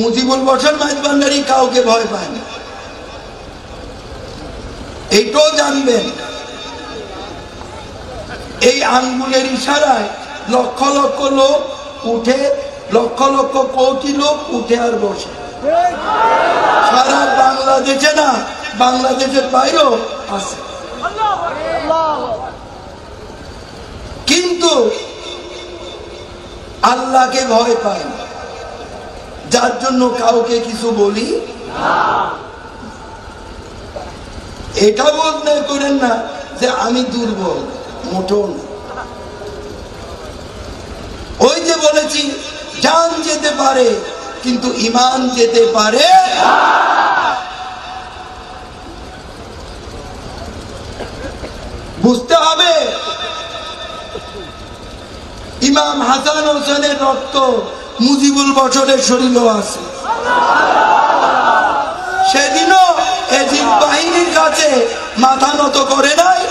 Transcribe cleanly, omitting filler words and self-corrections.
মুজিবুল বসর মাইজভান্ডারী কাউকে ভয় পায় না, এইটাও জানবেন। এই আঙ্গুলের ইশারায় লক্ষ লক্ষ লোক উঠে, লক্ষ লক্ষ কোটি লোক উঠে আর বসে সারা বাংলাদেশে, না বাংলাদেশের বাইরেও আছে। কিন্তু আল্লাহকে ভয় পায় না, যার জন্য কাউকে কিছু বলি এটা বলতে করেন না যে আমি দুর্বল, মোটেও না। ওই যে বলেছি জান যেতে পারে কিন্তু ঈমান যেতে পারে। বুঝতে হবে ইমাম হাসান হোসেনের রক্ত মুজিবুল বশরের শরীরেও আছে। সেদিনও এজিদ বাহিনীর কাছে মাথা নত করে নাই।